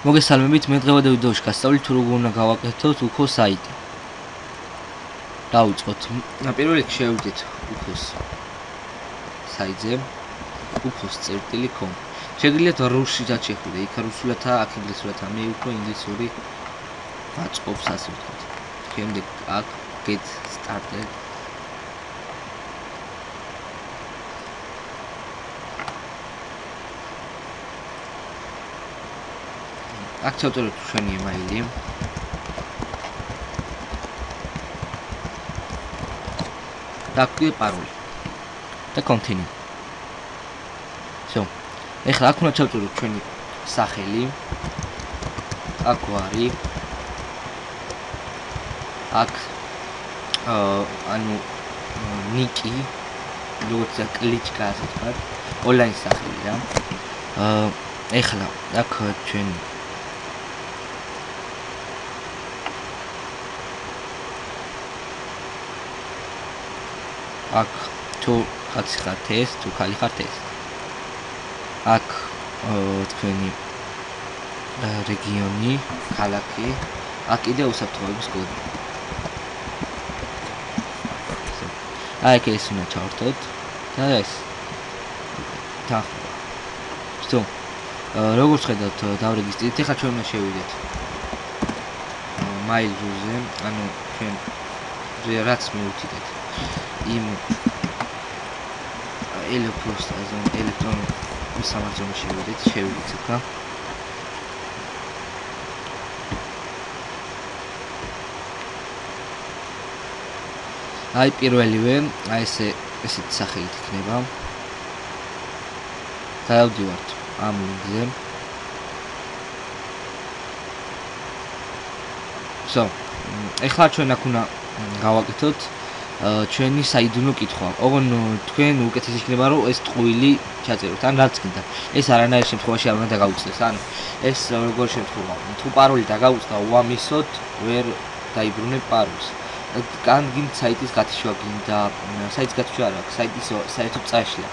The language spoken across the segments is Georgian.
მოგესალმებით, მე დღევანდელ ვიდეოში გასწავლით თუ როგორ უნდა გავაკეთოთ UCO საიტი. დავიწყოთ. პირველ რიგში შევიდეთ UCO-ს საიტზე, ucos.com. შეგიძლიათ რუსულადაც შეხვიდე, იქ რუსულადაა, აქ ინგლისურადაა, მე უფრო ინგლისური ვაწყობს ასე ვთქვათ. შემდეგ აქ get started. აქ ჩავწეროთ ჩვენი email-ი. და პაროლი. და continue. ეხლა აქ უნდა ჩავწეროთ ჩვენი სახელი. აქ გვარი. აქ ანუ ნიკი, როგორც კლიჩკა ასე ვთქვათ, ონლაინ სახელი რა. ეხლა აქ ჩვენი აქ თუ კაცი ხართ ეს, თუ ქალი ხართ ეს. აქ თქვენი რეგიონი, ქალაქი, აქ კიდე უსაფრთხოების კოდი. აქ ეს უნდა ჩავართოთ და ეს. როგორც ხედავთ, დავრეგისტრირეთ, ეხლა ჩვენ უნდა შევიდეთ mail.ru-ზე, ანუ ჩვენ რაც მივუთითეთ იმ ელექტრონულ სამარცხვინო შევიდეთ ახლა. აი პირველივე, აი ესეთ სახელით იქნება. დავდივართ ამ ლინკზე. ეხლა ჩვენ აქ უნდა გავაკეთოთ ჩვენი საიდუმლო კითხვა. ოღონ თქვენ უკეთესი იქნება რომ ეს ტყუილი ჩაწეროთ, ან რაც გინდა. ეს არანაირ შემთხვევაში არ უნდა დაგაუწდეს. ანუ ეს როგორ შემთხვევა? თუ პაროლი დაგაუწდა, უამისოდ ვერ დაიბრუნებ პაროლს. კან გინდა საიტის გათიშვა გინდა, საიტის გათიშვა არა, საიტის საერთოდ წაშლა.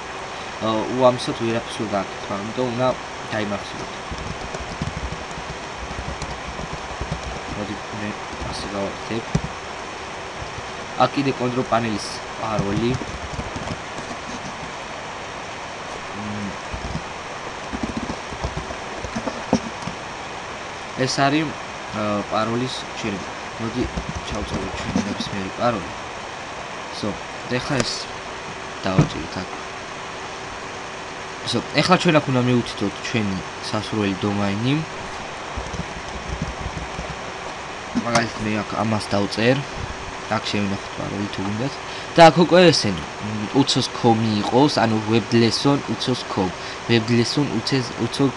უამისოდ ვერაფერს ვერ გააკეთო, ამიტომ უნდა დაიმახსოვროთ. მოდი მე ასე გავაკეთებ. აქ კიდე კონტროლ პანელის პაროლი. ეს არის პაროლის ჩერება. მოდი ჩავწეროთ ჩვენი ნებისმიერი პაროლი. ეხლა ეს დავაჭირეთ აქ. ეხლა ჩვენ აქ უნდა მივუთითოთ ჩვენი სასურველი დომაინი. მაგალითად მე აქ ამას დავწერ. აქ შევინახოთ პაროლი თუ გინდათ. და აქ უკვე ესენი ucos.com იყოს, ანუ webdlesson ucos.com, webdlesson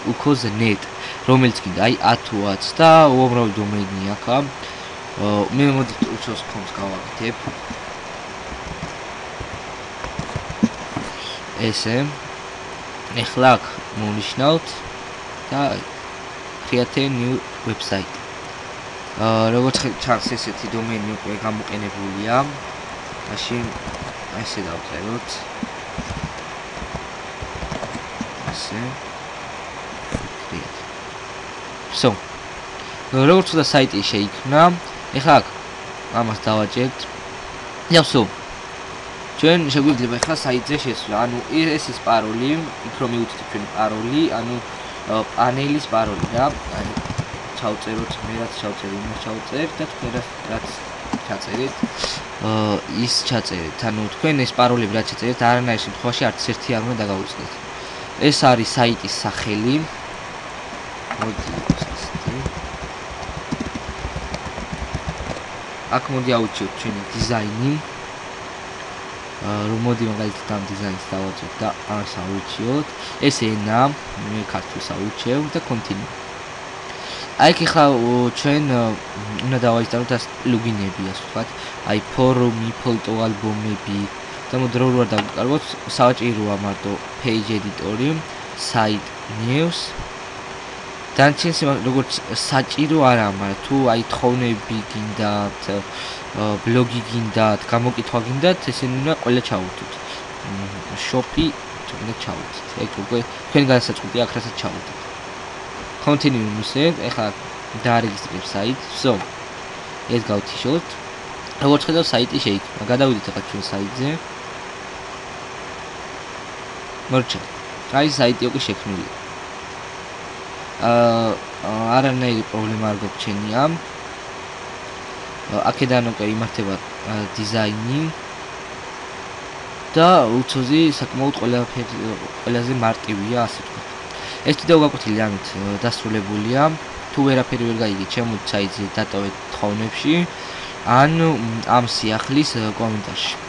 ucos.net, რომელიც გინდა, აი A2-აც და უამრავი დომეინი აქა. მე მოდი ucos.com-ს გავაკეთებ. ესე. ეხლა აქ მოვნიშნავთ და create a new website. როგორც ჩანს ესეთი დომეინი უკვე გამოყენებულია. მაშინ ესე დავწეროთ. ესე. როგორც და საიტი შეიქმნა. ეხლა აქ ამას დავაჭერთ. ჩვენ შეგვიძლია ეხლა საიტზე შესვლა. ანუ ეს ის პაროლი, იქ რომ მივუთითეთ ჩვენ პაროლი, ანუ პანელის პაროლი რა. ჩავწეროთ, მე რაც ჩავწერი, უნდა ჩავწერ და თქვენ რაც ჩაწერეთ, ის ჩაწერეთ. ანუ თქვენ ეს პაროლები რაც ჩაწერეთ, არანაირ შემთხვევაში არც ერთი არ უნდა დაგაუწდეთ. ეს არის საიტის სახელი. აქ მოდი ავუჩიოთ ჩვენი დიზაინი. რომ მოდი მაგალითად ამ დიზაინს დავაჭერთ და ამას ავუჩიოთ. ეს ენა, მე ქართულს ავუჩევ და continue. აი ხა ჩვენ უნდა დავაიწეროთ ეს პლუგინები, ასე ვთქვათ, აი ფორუმი, ფოტო ალბომები და მოდროულად დავკარგოთ. საჭიროა მარტო page editor-ი, site news. დანარჩენს როგორც საჭირო არა, მაგრამ თუ აი თხოვნები გინდათ, ბლოგი გინდათ, გამოკითხვა გინდათ, ესენი უნდა ყველა ჩავუთოთ. shop-ი თქვენ ჩავუთოთ. ეგ უკვე თქვენ განსაწყობია აქ რასაც ჩავუთოთ. continue მისცემთ, ეხლა დაარეგისტრირებ საიტს, so ეს გავთიშოთ. როგორც ხედავთ, საიტი შეიქმნა. გადავიდეთ ახლა ჩვენ საიტზე. მორჩა. აი საიტი უკვე შექმნილია. არანაირი პრობლემა არ გვაქვს. აქედან უკვე იმართება დიზაინი და უცოზე საკმაოდ ყველაზე მარტივია, ასე ვთქვათ. ეს ვიდეო გაკვეთილი ამით დასრულებულია. თუ ვერაფერი ვერ გაიგეთ, შემოიძიეთ საიტზე დატოვეთ თხოვნებში ან ამ სიახლის კომენტარში.